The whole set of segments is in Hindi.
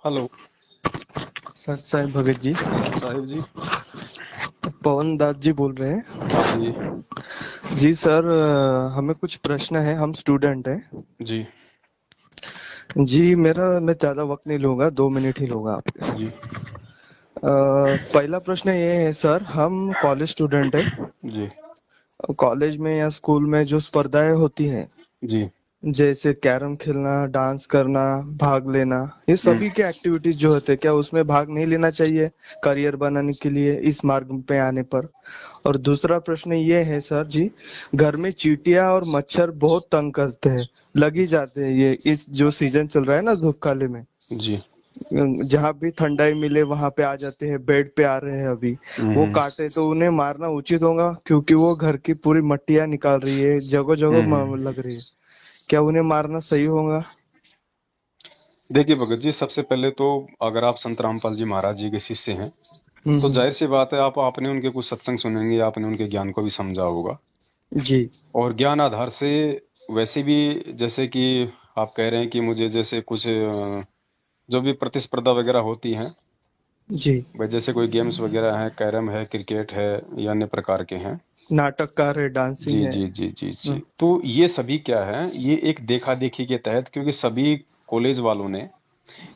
हेलो। सर साईं भगत जी। साहिब जी। पवन दास जी बोल रहे हैं। हाँ जी। जी सर, हमें कुछ प्रश्न है, हम स्टूडेंट हैं। जी। जी मैं ज़्यादा वक्त नहीं लूंगा, 2 मिनट ही लूंगा आपके। जी। पहला प्रश्न ये है सर, हम कॉलेज स्टूडेंट हैं। जी। कॉलेज में या स्कूल में जो स्पर्धाएं होती हैं, जी। जैसे कैरम खेलना, डांस करना, भाग लेना, ये हम्म। सभी के एक्टिविटीज जो होते हैं, क्या उसमें भाग नहीं लेना चाहिए करियर बनाने के लिए इस मार्ग पे आने पर? और दूसरा प्रश्न ये है सर जी, घर में चींटियां और मच्छर बहुत तंग करते हैं, लग ही जाते हैं ये इस जो सीजन चल रहा है ना धूप काले में। जी। जहाँ भी ठंडाई मिले वहां पे आ जाते हैं, बेड पे आ रहे हैं अभी। वो हम्म। काटे तो उन्हें मारना उचित होगा, क्योंकि वो घर की पूरी मट्टियां निकाल रही है, जगह जगह हम्म। लग रही है। क्या उन्हें मारना सही होगा? देखिए भगत जी, सबसे पहले तो अगर आप संत रामपाल जी महाराज जी के शिष्य हैं तो हम्म। जाहिर सी बात है आपने उनके कुछ सत्संग सुनेंगे, आपने उनके ज्ञान को भी समझा होगा। जी। और ज्ञान आधार से वैसे भी, जैसे कि आप कह रहे हैं कि मुझे जैसे कुछ जो भी प्रतिस्पर्धा वगैरह होती हैं, जी। भाई जैसे कोई गेम्स वगैरह हैं, कैरम है, क्रिकेट है या अन्य प्रकार के हैं। नाटककार है, डांसिंग जी है। जी जी जी जी। हम्म। तो ये सभी क्या है, ये एक देखा देखी के तहत, क्योंकि सभी कॉलेज वालों ने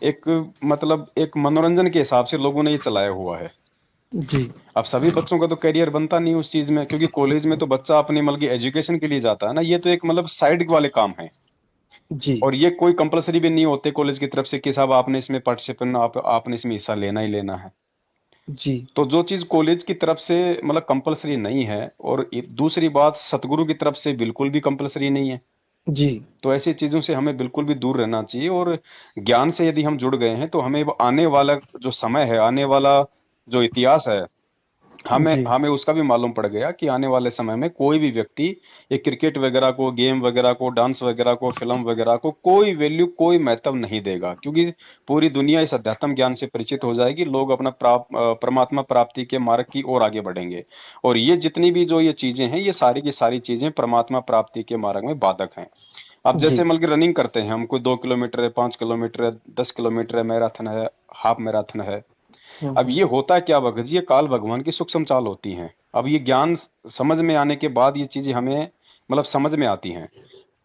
एक, मतलब एक मनोरंजन के हिसाब से लोगों ने ये चलाया हुआ है। जी। अब सभी बच्चों का तो करियर बनता नहीं उस चीज में, क्योंकि कॉलेज में तो बच्चा अपनी मतलब की एजुकेशन के लिए जाता है ना, ये तो एक मतलब साइड वाले काम है। जी। और ये कोई कंपलसरी भी नहीं होते कॉलेज की तरफ से कि साहब आपने इसमें पार्टिसिपेंट आपने इसमें हिस्सा लेना ही लेना है। जी। तो जो चीज कॉलेज की तरफ से मतलब कंपलसरी नहीं है, और दूसरी बात सतगुरु की तरफ से बिल्कुल भी कंपलसरी नहीं है, जी। तो ऐसी चीजों से हमें बिल्कुल भी दूर रहना चाहिए। और ज्ञान से यदि हम जुड़ गए हैं तो हमें वो आने वाला जो समय है, आने वाला जो इतिहास है, हमें जी। हमें उसका भी मालूम पड़ गया कि आने वाले समय में कोई भी व्यक्ति ये क्रिकेट वगैरह को, गेम वगैरह को, डांस वगैरह को, फिल्म वगैरह को कोई वैल्यू, कोई महत्व नहीं देगा, क्योंकि पूरी दुनिया इस अध्यात्म ज्ञान से परिचित हो जाएगी। लोग अपना परमात्मा प्राप्ति के मार्ग की ओर आगे बढ़ेंगे। और ये जितनी भी जो ये चीजें हैं, ये सारी की सारी चीजें परमात्मा प्राप्ति के मार्ग में बाधक हैं। अब जैसे जी। मतलब कि रनिंग करते हैं हम, कोई 2 किलोमीटर है, 5 किलोमीटर है, 10 किलोमीटर है, मैराथन है, हाफ मैराथन है। अब हम्म। ये होता क्या भगत जी, ये काल भगवान की सूक्ष्म चाल होती हैं। अब ये ज्ञान समझ में आने के बाद ये चीजें हमें मतलब समझ में आती हैं,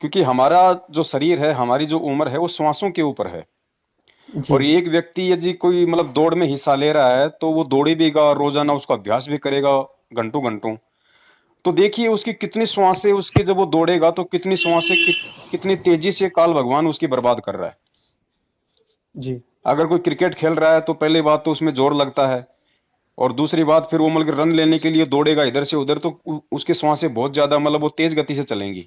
क्योंकि हमारा जो शरीर है, हमारी जो उम्र है, वो श्वासों के ऊपर है। और जी। एक व्यक्ति यदि कोई मतलब दौड़ में हिस्सा ले रहा है तो वो दौड़ेगा, रोजाना उसका अभ्यास भी करेगा, घंटों घंटों। तो देखिए उसकी कितनी श्वासें, उसकी जब वो दौड़ेगा तो कितनी श्वासें कितनी तेजी से काल भगवान उसकी बर्बाद कर रहा है। जी। अगर कोई क्रिकेट खेल रहा है तो पहली बात तो उसमें जोर लगता है, और दूसरी बात फिर वो मतलब रन लेने के लिए दौड़ेगा इधर से उधर, तो उसके श्वासें बहुत ज्यादा मतलब वो तेज गति से चलेंगी।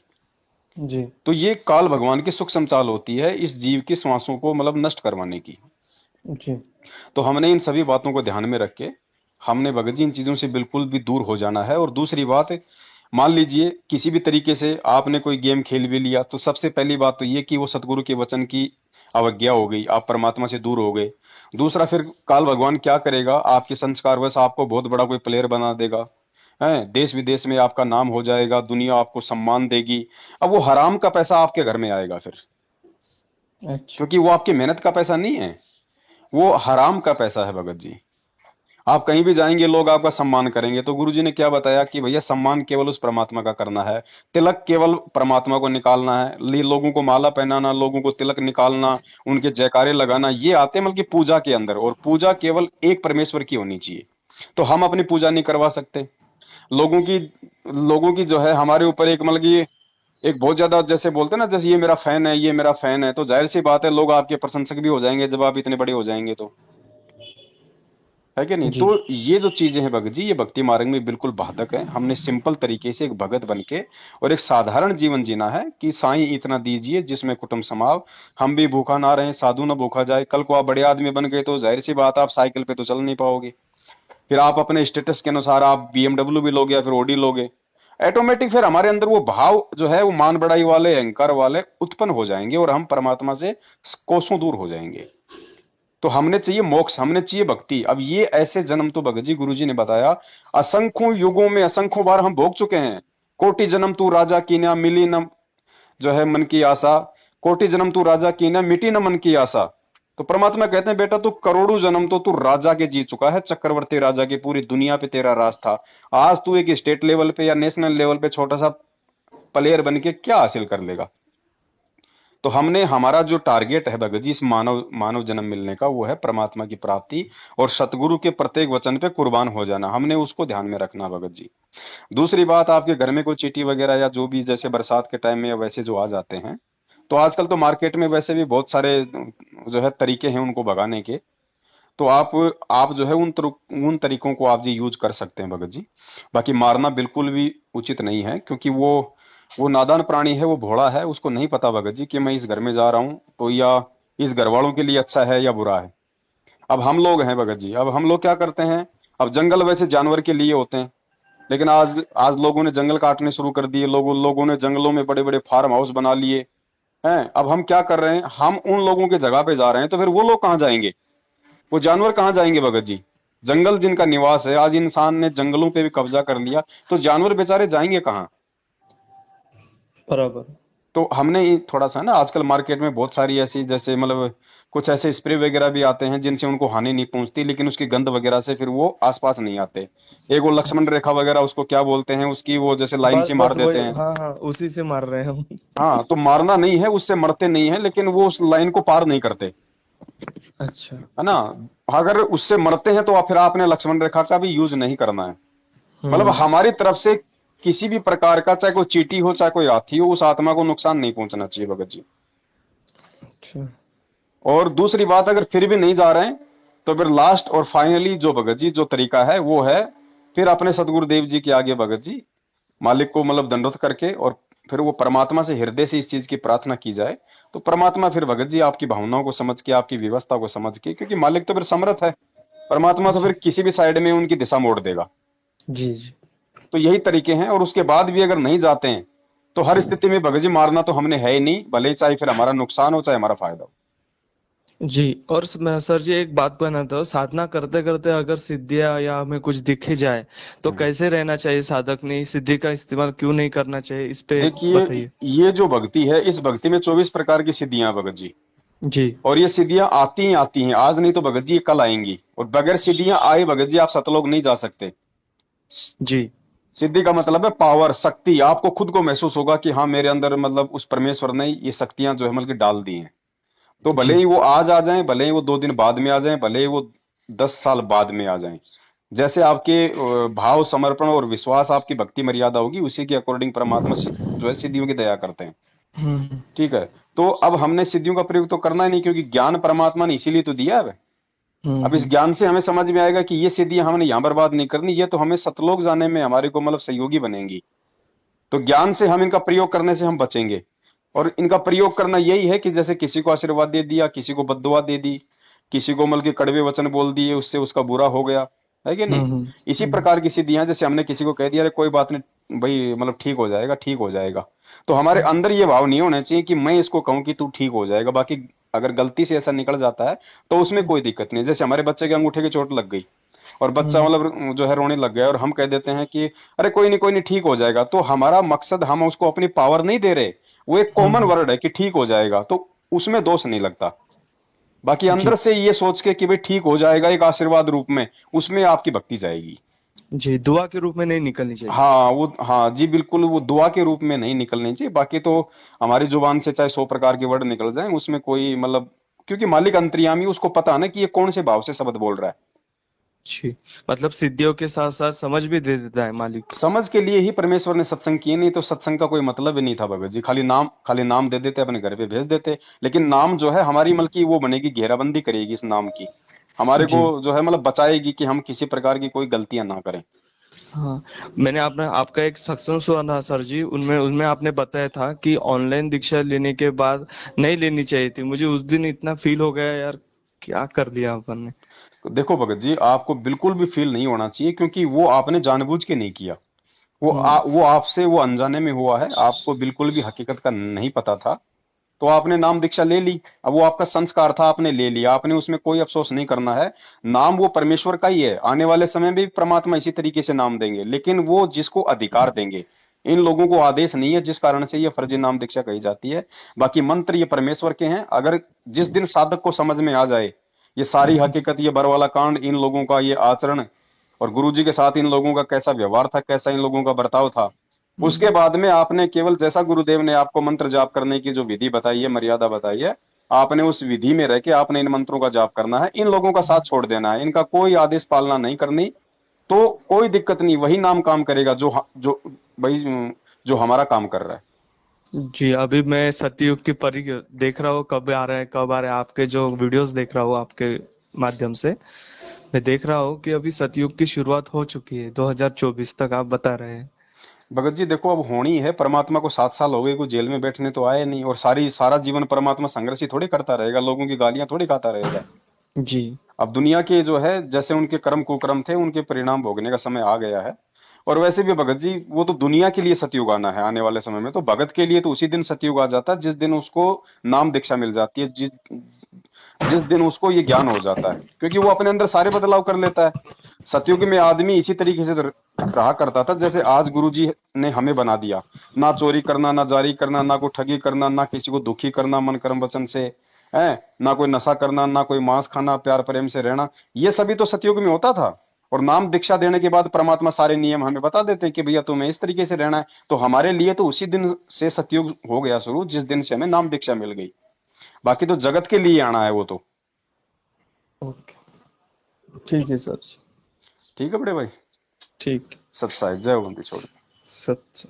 जी। तो ये काल भगवान की सूक्ष्म चाल होती है इस जीव की श्वासों को मतलब नष्ट करवाने की। जी। तो हमने इन सभी बातों को ध्यान में रख के, हमने भगत जी इन चीजों से बिल्कुल भी दूर हो जाना है। और दूसरी बात, मान लीजिए किसी भी तरीके से आपने कोई गेम खेल भी लिया, तो सबसे पहली बात तो ये कि वो सतगुरु के वचन की अवज्ञा हो गई, आप परमात्मा से दूर हो गए। दूसरा, फिर काल भगवान क्या करेगा, आपके संस्कार वश आपको बहुत बड़ा कोई प्लेयर बना देगा, है, देश विदेश में आपका नाम हो जाएगा, दुनिया आपको सम्मान देगी। अब वो हराम का पैसा आपके घर में आएगा फिर, अच्छा। क्योंकि वो आपकी मेहनत का पैसा नहीं है, वो हराम का पैसा है भगत जी। आप कहीं भी जाएंगे लोग आपका सम्मान करेंगे, तो गुरुजी ने क्या बताया कि भैया सम्मान केवल उस परमात्मा का करना है, तिलक केवल परमात्मा को निकालना है, लोगों को माला पहनाना, लोगों को तिलक निकालना, उनके जयकारे लगाना, ये आते हैं मतलब कि पूजा के अंदर। और पूजा केवल एक परमेश्वर की होनी चाहिए। तो हम अपनी पूजा नहीं करवा सकते। लोगों की लोगों की जो है हमारे ऊपर एक मतलब कि एक बहुत ज्यादा, जैसे बोलते हैं ना, जैसे ये मेरा फैन है, ये मेरा फैन है, तो जाहिर सी बात है लोग आपके प्रशंसक भी हो जाएंगे जब आप इतने बड़े हो जाएंगे तो, है कि नहीं। तो जी। ये जो चीजें हैं भगत जी, ये भक्ति मार्ग में बिल्कुल बाधक है। हमने सिंपल तरीके से एक भगत बन के और एक साधारण जीवन जीना है कि साईं इतना दीजिए जिसमें कुटुंब समाव, हम भी भूखा ना रहे, साधु ना भूखा जाए। कल को आप बड़े आदमी बन गए तो जाहिर सी बात आप साइकिल पे तो चल नहीं पाओगे, फिर आप अपने स्टेटस के अनुसार आप बीएमडब्ल्यू भी लोगे या फिर ओडी लोगे। ऑटोमेटिक फिर हमारे अंदर वो भाव जो है, वो मान बड़ाई वाले, अहंकार वाले उत्पन्न हो जाएंगे, और हम परमात्मा से कोसों दूर हो जाएंगे। तो हमने चाहिए मोक्ष, हमने चाहिए भक्ति। अब ये ऐसे जन्म तो भगत जी, गुरु जी ने बताया, असंख्यों युगों में असंख्यों बार हम भोग चुके हैं। कोटि जन्म तू राजा की ना मिली न जो है मन की आशा, कोटि जन्म तू राजा की ना मिटी न मन की आशा। तो परमात्मा कहते हैं बेटा तू करोड़ों जन्म तो तू राजा के जी चुका है, चक्रवर्ती राजा के, पूरी दुनिया पे तेरा राज था। आज तू एक स्टेट लेवल पे या नेशनल लेवल पे छोटा सा प्लेयर बन के क्या हासिल कर लेगा। तो हमने, हमारा जो टारगेट है भगत जी इस मानव मानव जन्म मिलने का, वो है परमात्मा की प्राप्ति और सतगुरु के प्रत्येक वचन पे कुर्बान हो जाना। हमने उसको ध्यान में रखना भगत जी। दूसरी बात, आपके घर में कोई चींटी वगैरह या जो भी, जैसे बरसात के टाइम में या वैसे जो आ जाते हैं, तो आजकल तो मार्केट में वैसे भी बहुत सारे जो है तरीके हैं उनको भगाने के। तो आप जो है उन तरीकों को आप जी यूज कर सकते हैं भगत जी। बाकी मारना बिल्कुल भी उचित नहीं है, क्योंकि वो नादान प्राणी है, वो भोला है, उसको नहीं पता भगत जी कि मैं इस घर में जा रहा हूं तो या इस घर वालों के लिए अच्छा है या बुरा है। अब हम लोग हैं भगत जी, अब हम लोग क्या करते हैं, अब जंगल वैसे जानवर के लिए होते हैं, लेकिन आज आज लोगों ने जंगल काटने शुरू कर दिए, लोगों ने जंगलों में बड़े बड़े फार्म हाउस बना लिए हैं। अब हम क्या कर रहे हैं, हम उन लोगों के जगह पे जा रहे हैं, तो फिर वो लोग कहाँ जाएंगे, वो जानवर कहाँ जाएंगे भगत जी। जंगल जिनका निवास है, आज इंसान ने जंगलों पे भी कब्जा कर लिया, तो जानवर बेचारे जाएंगे कहाँ। बराबर। तो हमने थोड़ा सा ना, आजकल मार्केट में बहुत सारी ऐसी, जैसे मतलब कुछ ऐसे स्प्रे वगैरह भी आते हैं जिनसे उनको हानि नहीं पहुंचती, लेकिन उसकी गंध वगैरह से फिर वो आसपास नहीं आते। एक वो लक्ष्मण रेखा वगैरह उसको क्या बोलते हैं, उसकी वो जैसे लाइन बस से मार बस देते वही, हैं। हाँ हाँ, उसी से मार रहे हैं हम। हाँ, तो मारना नहीं है, उससे मरते नहीं है, लेकिन वो उस लाइन को पार नहीं करते, अच्छा। है ना। अगर उससे मरते हैं तो फिर आपने लक्ष्मण रेखा का भी यूज नहीं करना है। मतलब हम्म। हमारी तरफ से किसी भी प्रकार का, चाहे कोई चींटी हो चाहे कोई हाथी हो, उस आत्मा को नुकसान नहीं पहुंचना चाहिए भगत जी। अच्छा। और दूसरी बात, अगर फिर भी नहीं जा रहे हैं, तो फिर लास्ट और फाइनली जो भगत जी जो तरीका है वो है, फिर अपने सदगुरुदेव जी के आगे भगत जी, मालिक को मतलब दंडवत करके, और फिर वो परमात्मा से हृदय से इस चीज की प्रार्थना की जाए। तो परमात्मा फिर भगत जी आपकी भावनाओं को समझ के, आपकी व्यवस्था को समझ के, क्योंकि मालिक तो फिर समर्थ है, परमात्मा तो फिर जी किसी भी साइड में उनकी दिशा मोड़ देगा। जी जी। तो यही तरीके हैं, और उसके बाद भी अगर नहीं जाते हैं, तो हर स्थिति में भगत जी मारना तो हमने है ही नहीं, भले ही चाहे फिर हमारा नुकसान हो चाहे हमारा फायदा हो। जी। और मैं सर जी एक बात कहना था, साधना करते करते अगर सिद्धियां या हमें कुछ दिखे जाए तो हम्म। कैसे रहना चाहिए, साधक ने इस सिद्धि का इस्तेमाल क्यों नहीं करना चाहिए, इस पे देखिए, बताइए। ये जो भक्ति है, इस भक्ति में 24 प्रकार की सिद्धियां हैं भगत जी। जी और ये सिद्धियां आती ही आती हैं, आज नहीं तो भगत जी ये कल आएंगी, और बगैर सिद्धियां आए भगत जी आप सतलोक नहीं जा सकते। जी। सिद्धि का मतलब है पावर, शक्ति, आपको खुद को महसूस होगा कि हाँ मेरे अंदर मतलब उस परमेश्वर ने ये शक्तियां जो है मतलब कि डाल दी हैं। तो भले जी। ही वो आज आ जाएं, भले ही वो 2 दिन बाद में आ जाएं, भले ही वो 10 साल बाद में आ जाएं, जैसे आपके भाव, समर्पण और विश्वास, आपकी भक्ति मर्यादा होगी, उसी के अकॉर्डिंग परमात्मा जो है सिद्धियों की दया करते हैं। हम्म ठीक है। तो अब हमने सिद्धियों का प्रयोग तो करना ही नहीं, क्योंकि ज्ञान परमात्मा ने इसीलिए तो दिया है। अब इस हम्म। ज्ञान से हमें समझ में आएगा कि ये सिद्धियां हमने यहाँ बर्बाद नहीं करनी, ये तो हमें सतलोक जाने में हमारे को मतलब सहयोगी बनेंगी। तो ज्ञान से हम इनका प्रयोग करने से हम बचेंगे। और इनका प्रयोग करना यही है कि जैसे किसी को आशीर्वाद दे दिया, किसी को बद्दुआ दे दी, किसी को मतलब के कड़वे वचन बोल दिए, उससे उसका बुरा हो गया, है कि नहीं। इसी हम्म। प्रकार की सिद्धियां, जैसे हमने किसी को कह दिया अरे कोई बात नहीं भाई, मतलब ठीक हो जाएगा, ठीक हो जाएगा। तो हमारे अंदर ये भाव नहीं होना चाहिए कि मैं इसको कहूं कि तू ठीक हो जाएगा। बाकी अगर गलती से ऐसा निकल जाता है तो उसमें कोई दिक्कत नहीं है। जैसे हमारे बच्चे के अंगूठे की चोट लग गई और बच्चा हम्म। मतलब जो है रोने लग गया, और हम कह देते हैं कि अरे कोई नहीं कोई नहीं ठीक हो जाएगा, तो हमारा मकसद, हम उसको अपनी पावर नहीं दे रहे, वो एक कॉमन हम्म। वर्ड है कि ठीक हो जाएगा, तो उसमें दोष नहीं लगता। बाकी अंदर जी से ये सोच के कि भाई ठीक हो जाएगा एक आशीर्वाद रूप में, उसमें आपकी भक्ति जाएगी। जी, दुआ के रूप में नहीं निकलनी चाहिए। हाँ वो, हाँ जी बिल्कुल, वो दुआ के रूप में नहीं निकलनी चाहिए। बाकी तो हमारी जुबान से चाहे 100 प्रकार के वर्ड निकल जाएं, उसमें कोई मतलब, क्योंकि मालिक अंतर्यामी, उसको पता है ना कि ये कौन से भाव से शब्द बोल रहा है। जी। मतलब सिद्धियों के साथ साथ समझ भी दे देता है मालिक। समझ के लिए ही परमेश्वर ने सत्संग किए, नहीं तो सत्संग का कोई मतलब ही नहीं था भगत जी। खाली नाम दे देते, अपने घर पे भेज देते। लेकिन नाम जो है हमारी मतलब की वो बनेगी, घेराबंदी करेगी इस नाम की, हमारे को जी। जो है मतलब बचाएगी कि हम किसी प्रकार की कोई गलतियां ना करें। हाँ। मैंने आपने आपका एक सत्संग सुना था सर जी, उनमें उनमें आपने बताया था कि ऑनलाइन दीक्षा लेने के बाद नहीं लेनी चाहिए थी। मुझे उस दिन इतना फील हो गया यार, क्या कर दिया अपन ने। तो देखो भगत जी, आपको बिल्कुल भी फील नहीं होना चाहिए, क्योंकि वो आपने जानबूझ के नहीं किया। हम्म वो आपसे वो अनजाने में हुआ है, आपको बिल्कुल भी हकीकत का नहीं पता था। तो आपने नाम दीक्षा ले ली, अब वो आपका संस्कार था, आपने ले लिया, आपने उसमें कोई अफसोस नहीं करना है। नाम वो परमेश्वर का ही है, आने वाले समय में भी परमात्मा इसी तरीके से नाम देंगे, लेकिन वो जिसको अधिकार देंगे, इन लोगों को आदेश नहीं है, जिस कारण से ये फर्जी नाम दीक्षा कही जाती है। बाकी मंत्र ये परमेश्वर के हैं। अगर जिस दिन साधक को समझ में आ जाए ये सारी हकीकत, ये बरवाला कांड, इन लोगों का ये आचरण और गुरु जी के साथ इन लोगों का कैसा व्यवहार था, कैसा इन लोगों का बर्ताव था, उसके बाद में आपने केवल जैसा गुरुदेव ने आपको मंत्र जाप करने की जो विधि बताई है, मर्यादा बताई है, आपने उस विधि में रह के आपने इन मंत्रों का जाप करना है। इन लोगों का साथ छोड़ देना है, इनका कोई आदेश पालना नहीं करनी, तो कोई दिक्कत नहीं, वही नाम काम करेगा जो भाई जो हमारा काम कर रहा है। जी, अभी मैं सतयुग की परी देख रहा हूँ, कब आ रहे हैं कब आ रहे हैं, आपके जो वीडियोस देख रहा हूँ आपके माध्यम से। मैं देख रहा हूँ कि अभी सतयुग की शुरुआत हो चुकी है, 2024 तक आप बता रहे हैं। भगत जी देखो, अब होनी है। परमात्मा को 7 साल हो गए, कोई जेल में बैठने तो आए नहीं, और सारा जीवन परमात्मा संघर्ष ही थोड़ी करता रहेगा, लोगों की गालियां थोड़ी खाता रहेगा। जी। अब दुनिया के जो है जैसे उनके कर्म कुकर्म थे, उनके परिणाम भोगने का समय आ गया है। और वैसे भी भगत जी, वो तो दुनिया के लिए सतयुग आना है आने वाले समय में, तो भगत के लिए तो उसी दिन सतयुग आ जाता है जिस दिन उसको नाम दीक्षा मिल जाती है, जिस दिन उसको ये ज्ञान हो जाता है, क्योंकि वो अपने अंदर सारे बदलाव कर लेता है। सतयुग में आदमी इसी तरीके से रहा करता था जैसे आज गुरु जी ने हमें बना दिया। ना चोरी करना, ना जारी करना, ना कोई ठगी करना, ना किसी को दुखी करना मन कर्म वचन से, है ना कोई नशा करना, ना कोई मांस खाना, प्यार प्रेम से रहना। ये सभी तो सतयुग में होता था। और नाम दीक्षा देने के बाद परमात्मा सारे नियम हमें बता देते हैं कि भैया तुम्हें इस तरीके से रहना है। तो हमारे लिए तो उसी दिन से सतयुग हो गया शुरू, जिस दिन से हमें नाम दीक्षा मिल गई। बाकी तो जगत के लिए आना है वो तो। ओके। ठीक है सर। ठीक है बड़े भाई। ठीक। सत्साई जय बंदी छोड़। सच।